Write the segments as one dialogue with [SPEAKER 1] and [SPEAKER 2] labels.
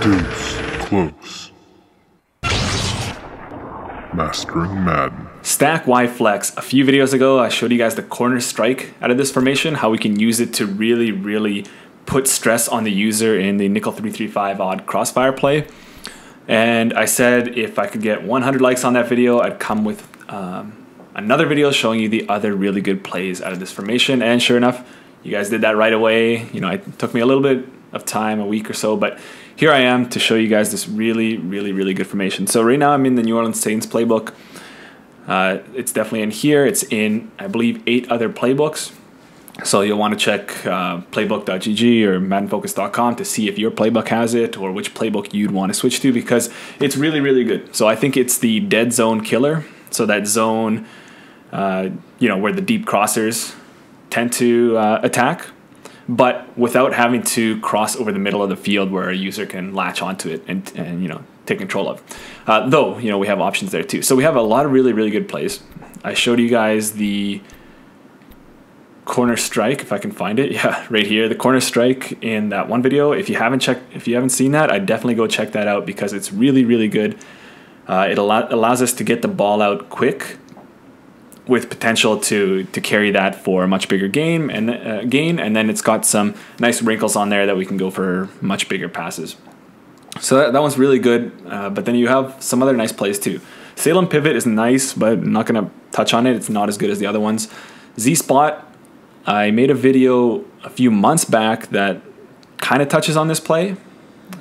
[SPEAKER 1] Case close. Mastering Madden.
[SPEAKER 2] Stack Y flex. A few videos ago, I showed you guys the corner strike out of this formation, how we can use it to really put stress on the user in the nickel 335 odd crossfire play. And I said if I could get 100 likes on that video, I'd come with another video showing you the other really good plays out of this formation. And sure enough, you guys did that right away. You know, it took me a little bit of time, a week or so, but here I am to show you guys this really good formation. So right now I'm in the New Orleans Saints playbook. It's definitely in here. It's in, I believe, 8 other playbooks. So you'll want to check playbook.gg or maddenfocus.com to see if your playbook has it or which playbook you'd want to switch to, because it's really good. So I think it's the dead zone killer. So that zone, you know, where the deep crossers tend to attack, but without having to cross over the middle of the field where a user can latch onto it and you know, take control of. Though, you know, we have options there too. So we have a lot of really good plays. I showed you guys the corner strike, if I can find it. Yeah, right here, the corner strike in that one video. If you haven't seen that, I'd definitely go check that out because it's really good. It allows us to get the ball out quick with potential to carry that for a much bigger gain, and then it's got some nice wrinkles on there that we can go for much bigger passes. So that one's really good, but then you have some other nice plays too. Salem pivot is nice, but I'm not going to touch on it. It's not as good as the other ones. Z-spot, I made a video a few months back that kind of touches on this play.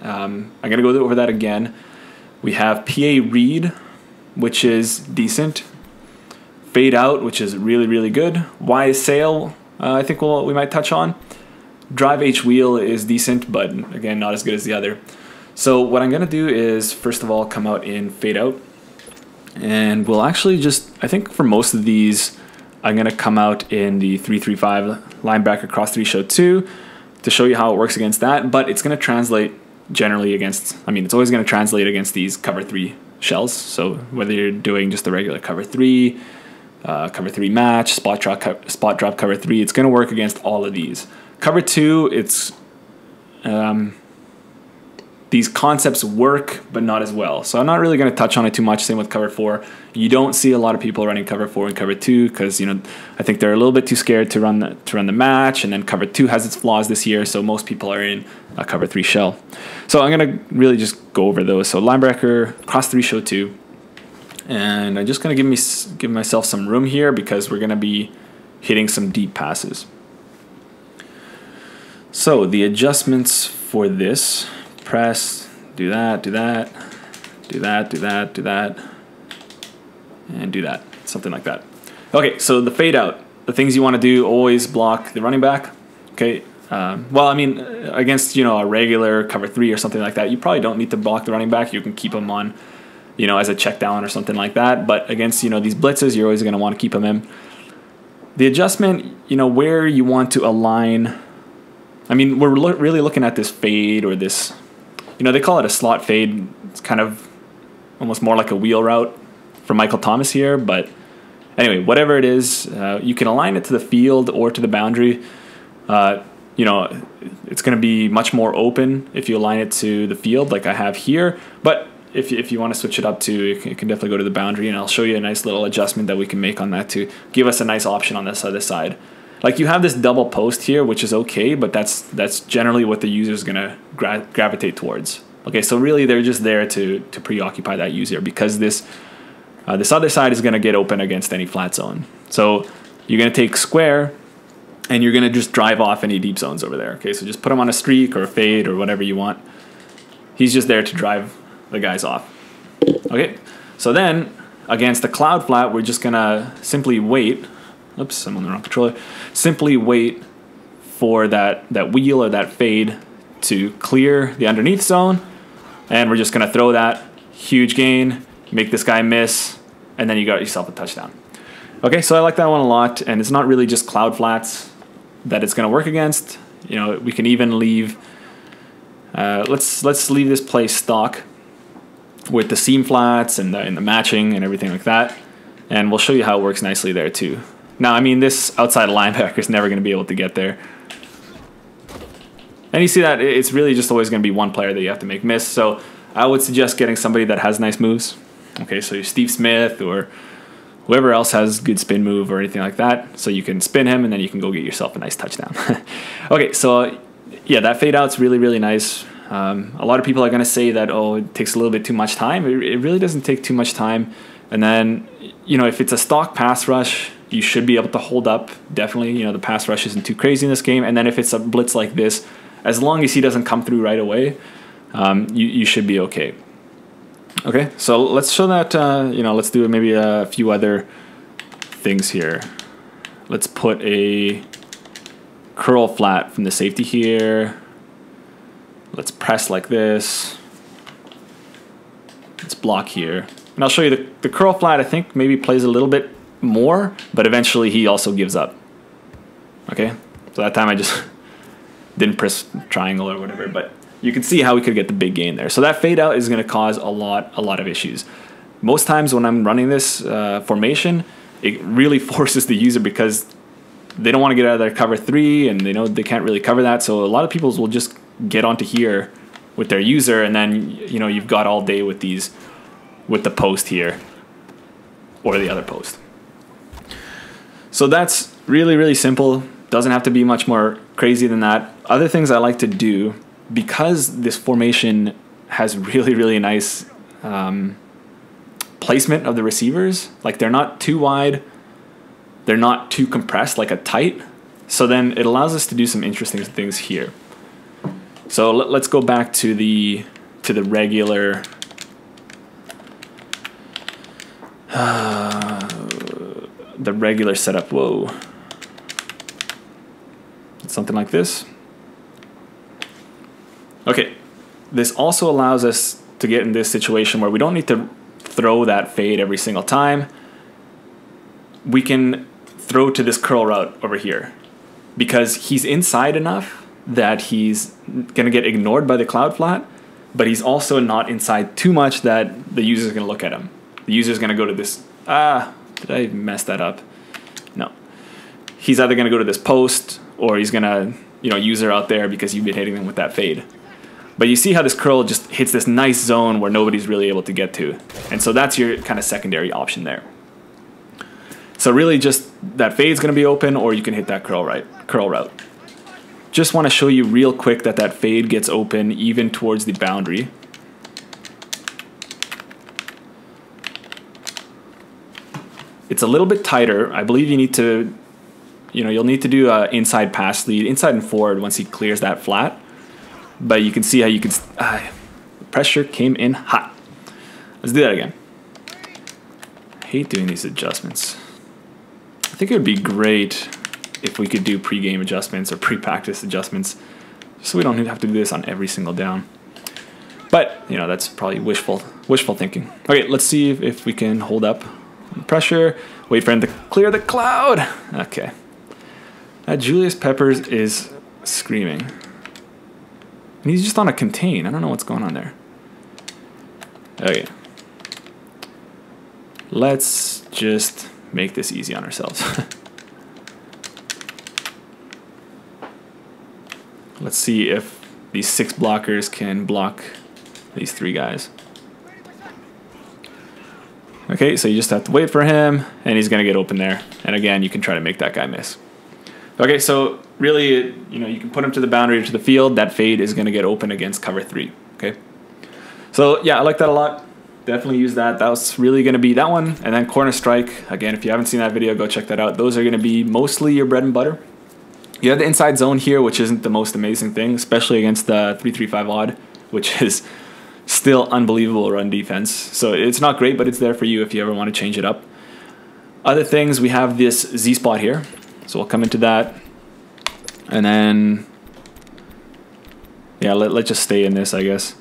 [SPEAKER 2] I'm going to go over that again. We have PA read, which is decent. Fade out, which is really good. Y sail, I think we might touch on. Drive H wheel is decent, but again, not as good as the other. So what I'm going to do is, first of all, come out in fade out. And we'll actually just, I think for most of these, I'm going to come out in the 3-3-5 linebacker cross 3 show 2 to show you how it works against that. But it's going to translate generally against, I mean, it's always going to translate against these cover 3 shells. So whether you're doing just the regular cover 3, cover 3 match, spot drop cover 3, it's going to work against all of these. Cover 2, it's these concepts work, but not as well. So I'm not really going to touch on it too much. Same with cover 4. You don't see a lot of people running cover 4 and cover 2 because, you know, I think they're a little bit too scared to run the match. And then cover 2 has its flaws this year, so most people are in a cover 3 shell. So I'm going to really just go over those. So linebacker cross 3 show 2, and I'm just going to give myself some room here because we're going to be hitting some deep passes. So the adjustments for this. Press, do that, and do that, something like that. Okay, so the fade out, the things you want to do, always block the running back. Okay, well, I mean, against, you know, a regular cover 3 or something like that, you probably don't need to block the running back. You can keep them on, you know, as a check down or something like that. But against, you know, these blitzes, you're always going to want to keep them in. The adjustment, you know, where you want to align. I mean, we're really looking at this fade or this. You know, they call it a slot fade. It's kind of almost more like a wheel route for Michael Thomas here. But anyway, whatever it is, you can align it to the field or to the boundary. You know, it's going to be much more open if you align it to the field like I have here. But if you want to switch it up to, it can definitely go to the boundary. And I'll show you a nice little adjustment that we can make on that to give us a nice option on this other side. Like you have this double post here, which is okay, but that's generally what the user is going to gravitate towards. Okay, so really they're just there to preoccupy that user because this other side is going to get open against any flat zone. So you're going to take square and you're going to just drive off any deep zones over there. Okay, so just put him on a streak or a fade or whatever you want. He's just there to drive the guys off. Okay, so then against the cloud flat, we're just going to simply wait. Oops, I'm on the wrong controller. Simply wait for that wheel or that fade to clear the underneath zone. And we're just going to throw that huge gain, make this guy miss, and then you got yourself a touchdown. Okay, so I like that one a lot. And it's not really just cloud flats that it's going to work against. You know, we can even leave, let's leave this play stock with the seam flats and the matching and everything like that. And we'll show you how it works nicely there too. Now, I mean, this outside linebacker is never going to be able to get there. And you see that it's really just always going to be one player that you have to make miss. So I would suggest getting somebody that has nice moves. Okay, so Steve Smith or whoever else has good spin move or anything like that. So you can spin him and then you can go get yourself a nice touchdown. Okay, so yeah, that fade out's really, really nice. A lot of people are going to say that, oh, it takes a little bit too much time. It really doesn't take too much time. And then, you know, if it's a stock pass rush, you should be able to hold up. Definitely, you know, the pass rush isn't too crazy in this game. And then if it's a blitz like this, as long as he doesn't come through right away, you should be okay. Okay, so let's show that, you know, let's do maybe a few other things here. Let's put a curl flat from the safety here. Let's press like this. Let's block here. And I'll show you the curl flat, I think, maybe plays a little bit more, but eventually he also gives up. Okay, so that time I just didn't press triangle or whatever, but you can see how we could get the big gain there. So that fade out is going to cause a lot of issues. Most times when I'm running this formation, it really forces the user because they don't want to get out of their cover 3 and they know they can't really cover that. So a lot of people will just get onto here with their user, and then, you know, you've got all day with these, with the post here or the other post. So that's really, really simple. Doesn't have to be much more crazy than that. Other things I like to do, because this formation has really, really nice placement of the receivers, like they're not too wide, they're not too compressed like a tight, so then it allows us to do some interesting things here. So let's go back to the regular the regular setup. Whoa, something like this. Okay, this also allows us to get in this situation where we don't need to throw that fade every single time. We can throw to this curl route over here because he's inside enough that he's going to get ignored by the cloud flat, but he's also not inside too much that the user's going to look at him. The user's going to go to this, did I mess that up? No. He's either going to go to this post or he's going to, you know, user out there because you've been hitting him with that fade. But you see how this curl just hits this nice zone where nobody's really able to get to. And so that's your kind of secondary option there. So really just that fade's going to be open, or you can hit that curl route. Just want to show you real quick that that fade gets open even towards the boundary. It's a little bit tighter. I believe you need to, you know, you'll need to do an inside pass lead, inside and forward once he clears that flat. But you can see how you can, pressure came in hot. Let's do that again. I hate doing these adjustments. I think it would be great if we could do pre-game adjustments or pre-practice adjustments, just so we don't have to do this on every single down. But, you know, that's probably wishful thinking. Okay, let's see if we can hold up pressure. Wait for him to clear the cloud. Okay. Julius Peppers is screaming. And he's just on a contain. I don't know what's going on there. Okay. Let's just make this easy on ourselves. Let's see if these 6 blockers can block these 3 guys. Okay, so you just have to wait for him, and he's going to get open there. And again, you can try to make that guy miss. Okay, so really, you know, you can put him to the boundary or to the field. That fade is going to get open against cover 3. Okay, so yeah, I like that a lot. Definitely use that. That was really going to be that one. And then corner strike. Again, if you haven't seen that video, go check that out. Those are going to be mostly your bread and butter. You have the inside zone here, which isn't the most amazing thing, especially against the 3-3-5 odd, which is still unbelievable run defense. So it's not great, but it's there for you if you ever want to change it up. Other things, we have this Z spot here. So we'll come into that. And then, yeah, let's just stay in this, I guess.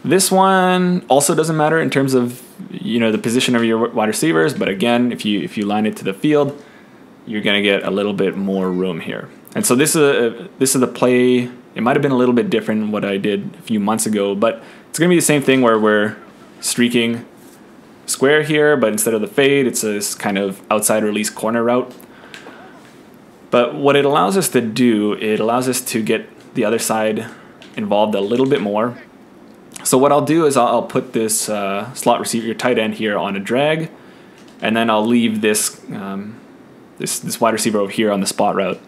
[SPEAKER 2] This one also doesn't matter in terms of, you know, the position of your wide receivers, but again, if you line it to the field, you're going to get a little bit more room here. And so this is the play. It might have been a little bit different than what I did a few months ago, but it's going to be the same thing where we're streaking square here, but instead of the fade, it's this kind of outside release corner route. But what it allows us to do, it allows us to get the other side involved a little bit more. So what I'll do is I'll put this slot receiver, your tight end here on a drag, and then I'll leave this this wide receiver over here on the spot route.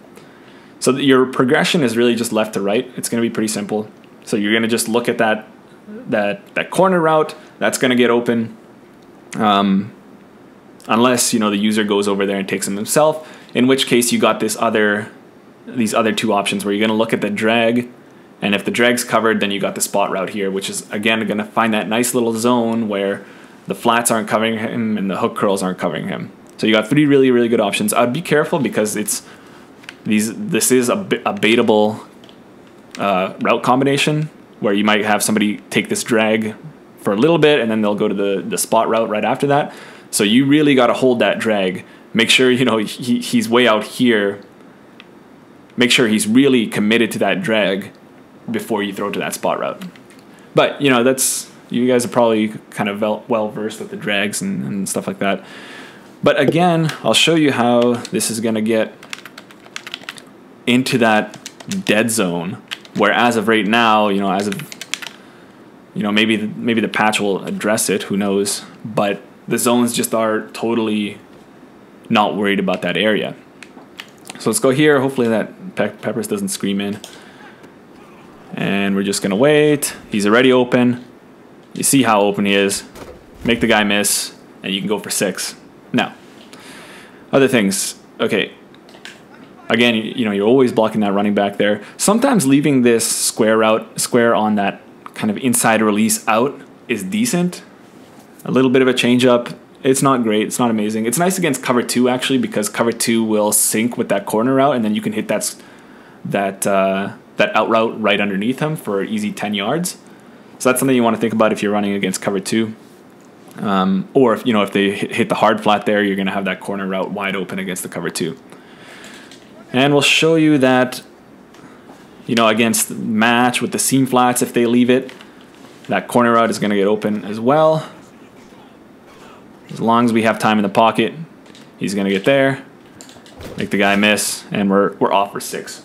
[SPEAKER 2] So your progression is really just left to right. It's going to be pretty simple. So you're going to just look at that corner route. That's going to get open, unless the user goes over there and takes them himself. In which case you got these other two options where you're going to look at the drag, and if the drag's covered, then you got the spot route here, which is again going to find that nice little zone where the flats aren't covering him and the hook curls aren't covering him. So you got three really, really good options. I'd be careful because this is a baitable route combination where you might have somebody take this drag for a little bit and then they'll go to the spot route right after that. So you really got to hold that drag. Make sure he's way out here. Make sure he's really committed to that drag before you throw to that spot route. But you guys are probably kind of well versed with the drags and stuff like that. But again, I'll show you how this is going to get into that dead zone, where as of right now, maybe the patch will address it, who knows, but the zones just are totally not worried about that area. So let's go here. Hopefully that Peppers doesn't scream in. And we're just going to wait. He's already open. You see how open he is. Make the guy miss, and you can go for 6. Now, other things. Okay. Again, you're always blocking that running back there. Sometimes leaving this square on that kind of inside release out is decent. A little bit of a change up. It's not great. It's not amazing. It's nice against cover 2 actually, because cover 2 will sync with that corner route, and then you can hit that out route right underneath him for easy 10 yards. So that's something you want to think about if you're running against cover 2. Or if they hit the hard flat there, you're going to have that corner route wide open against the cover 2. And we'll show you that, against match with the seam flats, if they leave it, that corner route is going to get open as well. As long as we have time in the pocket, he's going to get there, make the guy miss, and we're off for 6.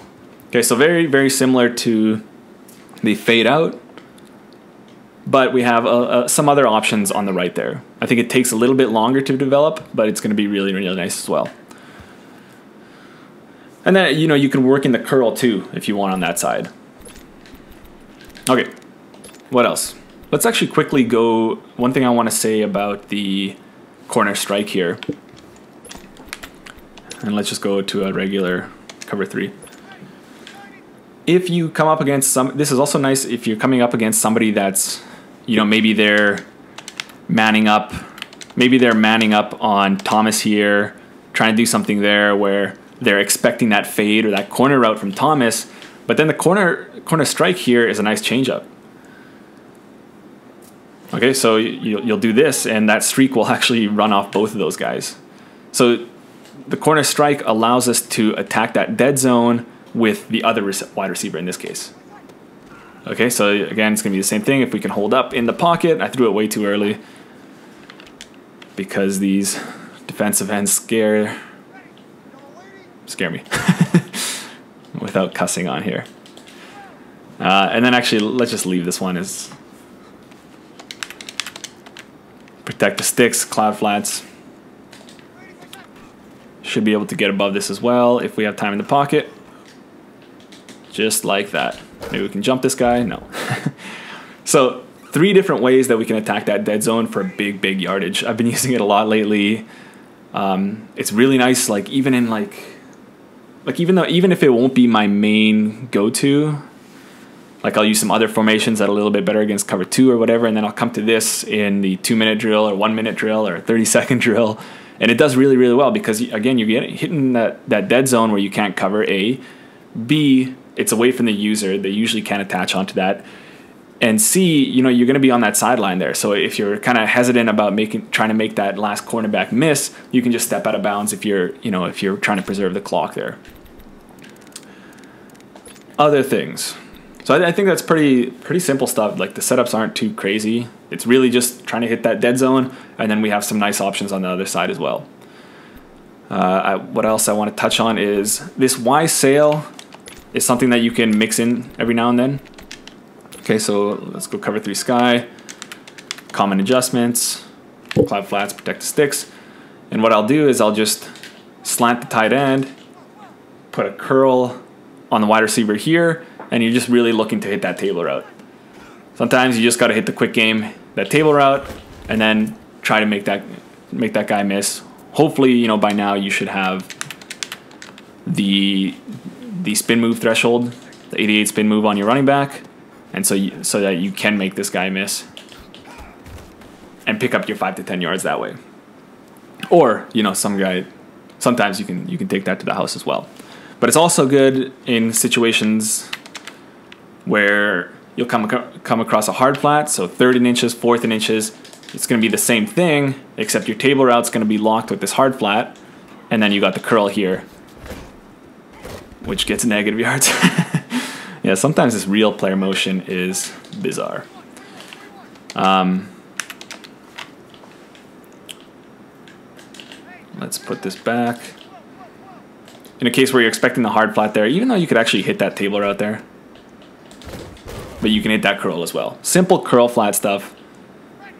[SPEAKER 2] Okay, so very, very similar to the fade out, but we have some other options on the right there. I think it takes a little bit longer to develop, but it's going to be really, really nice as well. And then, you can work in the curl too if you want on that side. Okay, what else? Let's actually quickly go. One thing I want to say about the corner strike here. And let's just go to a regular cover 3. If you come up against this is also nice if you're coming up against somebody that's, maybe they're manning up. Maybe they're manning up on Thomas here, trying to do something there where they're expecting that fade or that corner route from Thomas, but then the corner strike here is a nice changeup. Okay, so you'll do this, and that streak will actually run off both of those guys. So the corner strike allows us to attack that dead zone with the other wide receiver in this case. Okay, so again, it's going to be the same thing. If we can hold up in the pocket, I threw it way too early because these defensive ends scare me without cussing on here. And then actually, let's just leave this one as protect the sticks, cloud flats. Should be able to get above this as well if we have time in the pocket. Just like that. Maybe we can jump this guy. No. So 3 different ways that we can attack that dead zone for big yardage. I've been using it a lot lately. It's really nice, even if it won't be my main go-to, I'll use some other formations that are a little bit better against cover 2 or whatever, and then I'll come to this in the 2-minute drill or 1-minute drill or 30-second drill, and it does really, really well because, again, you're hitting that dead zone where you can't cover A. B, it's away from the user. They usually can't attach onto that. And C, you're going to be on that sideline there. So if you're kind of hesitant about trying to make that last cornerback miss, you can just step out of bounds if you're trying to preserve the clock there. Other things. So I think that's pretty simple stuff. The setups aren't too crazy. It's really just trying to hit that dead zone, and then we have some nice options on the other side as well. What else I want to touch on is this Y sail is something that you can mix in every now and then. Okay, so let's go cover 3 sky, common adjustments, cloud flats, protect the sticks. And what I'll do is I'll just slant the tight end, put a curl on the wide receiver here, and you're just really looking to hit that table route. Sometimes you just got to hit the quick game, that table route, and then try to make that guy miss. Hopefully, you know, by now you should have the spin move threshold, the 88 spin move on your running back, and so that you can make this guy miss and pick up your 5 to 10 yards that way. Or, you know, sometimes you can take that to the house as well. But it's also good in situations where you'll come across a hard flat, so 3rd and inches, 4th and inches. It's going to be the same thing, except your table route's going to be locked with this hard flat, and then you got the curl here, which gets negative yards. Yeah, sometimes this real player motion is bizarre. Let's put this back. In a case where you're expecting the hard flat there, even though you could actually hit that table route there, but you can hit that curl as well. Simple curl flat stuff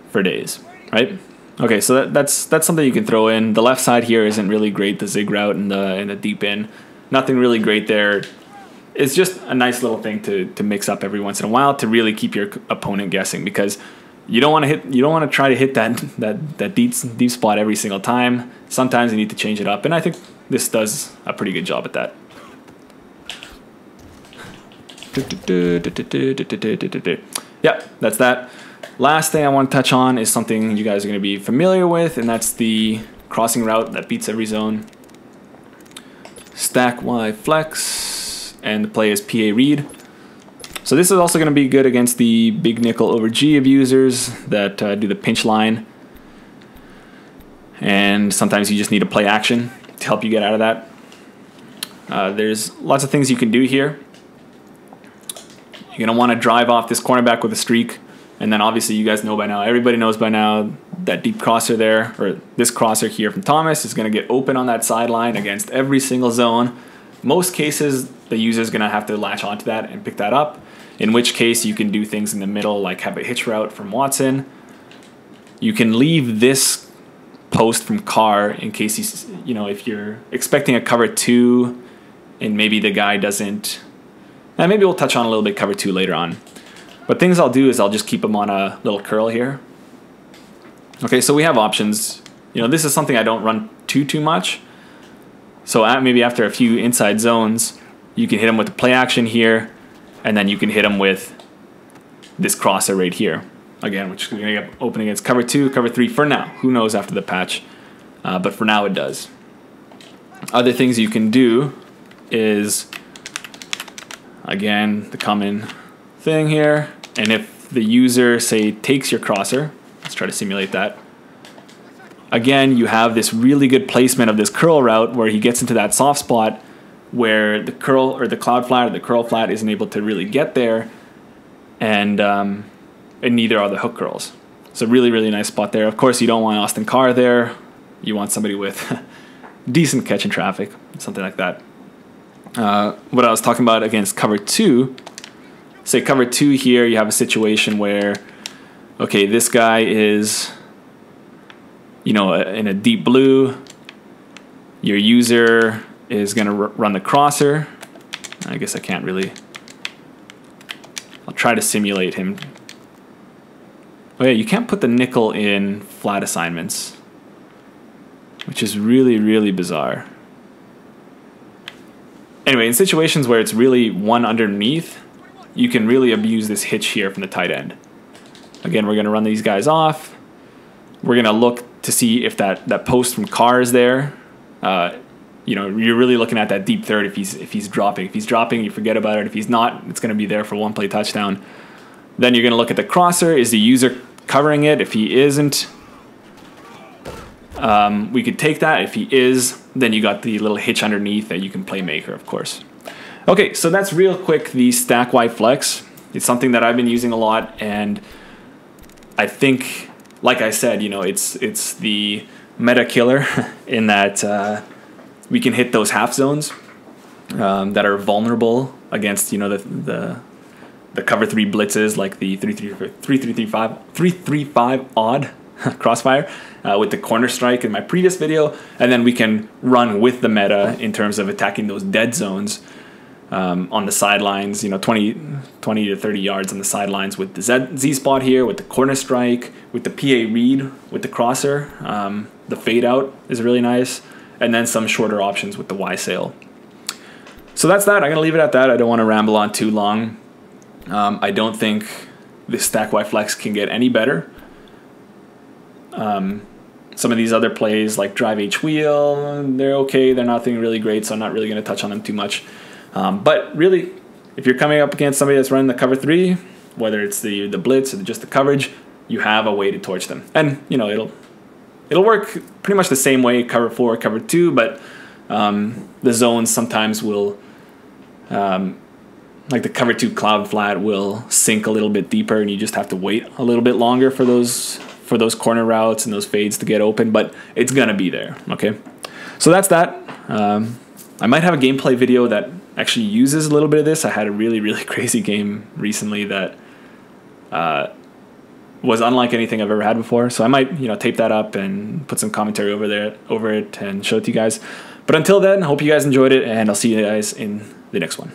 [SPEAKER 2] for days, right? Okay, so that's something you can throw in. The left side here isn't really great, the zig route and the deep in. Nothing really great there. It's just a nice little thing to mix up every once in a while to really keep your opponent guessing, because you don't want to try to hit that deep spot every single time. Sometimes you need to change it up, and I think this does a pretty good job at that. Yep, that's that. Last thing I want to touch on is something you guys are going to be familiar with, and that's the crossing route that beats every zone. Stack Y flex, and the play is PA read. So this is also going to be good against the big nickel over G abusers that do the pinch line. And sometimes you just need a play action to help you get out of that. There's lots of things you can do here. You're going to want to drive off this cornerback with a streak. And then obviously you guys know by now, everybody knows by now, that deep crosser there, or this crosser here from Thomas is going to get open on that sideline against every single zone. Most cases, the user is going to have to latch onto that and pick that up, in which case you can do things in the middle, like have a hitch route from Watson. You can leave this post from Carr in case he's, you know, if you're expecting a cover 2 and maybe the guy doesn't, and maybe we'll touch on a little bit cover 2 later on. But things I'll do is I'll just keep him on a little curl here. Okay, so we have options. You know, this is something I don't run too much. So maybe after a few inside zones, you can hit him with the play action here, and then you can hit him with this crosser right here. Again, which is going to get open against cover 2, cover 3 for now. Who knows after the patch? But for now it does. Other things you can do is, again, the common thing here. And if the user, say, takes your crosser, let's try to simulate that. Again, you have this really good placement of this curl route where he gets into that soft spot where the curl or the cloud flat or the curl flat isn't able to really get there, and neither are the hook curls. So really, really nice spot there. Of course, you don't want Austin Carr there. You want somebody with decent catch in traffic, something like that. What I was talking about against cover 2, say cover 2 here, you have a situation where, okay, this guy is, you know, in a deep blue. Your user is going to run the crosser. I guess I can't really. I'll try to simulate him. Oh yeah, you can't put the nickel in flat assignments, which is really, really bizarre. Anyway, in situations where it's really one underneath, you can really abuse this hitch here from the tight end. Again, we're going to run these guys off. We're going to look to see if that post from Carr is there. You know, you're really looking at that deep third if he's dropping. If he's dropping, you forget about it. If he's not, it's going to be there for one play touchdown. Then you're going to look at the crosser. Is the user covering it? If he isn't, we could take that. If he is, then you got the little hitch underneath that you can play maker, of course. Okay, so that's real quick, the stack Y flex. It's something that I've been using a lot, and I think, like I said, you know, it's the meta killer in that we can hit those half zones that are vulnerable against, you know, the cover 3 blitzes, like the 3-3-5 odd crossfire with the corner strike in my previous video, and then we can run with the meta in terms of attacking those dead zones on the sidelines, you know, 20 to 30 yards on the sidelines with the Z spot here, with the corner strike, with the PA read, with the crosser. The fade out is really nice, and then some shorter options with the Y sail. So that's that. I'm going to leave it at that. I don't want to ramble on too long. I don't think this stack Y flex can get any better. Some of these other plays like drive H wheel, they're okay. They're nothing really great, so I'm not really going to touch on them too much. But really, if you're coming up against somebody that's running the cover 3, whether it's the blitz or just the coverage, you have a way to torch them. And, you know, it'll work pretty much the same way, cover 4, cover 2, but the zones sometimes will, like the cover 2 cloud flat will sink a little bit deeper, and you just have to wait a little bit longer for those corner routes and those fades to get open, but it's gonna be there, okay? So that's that. I might have a gameplay video that actually uses a little bit of this. I had a really, really crazy game recently that was unlike anything I've ever had before. So I might, you know, tape that up and put some commentary over it and show it to you guys. But until then, I hope you guys enjoyed it, and I'll see you guys in the next one.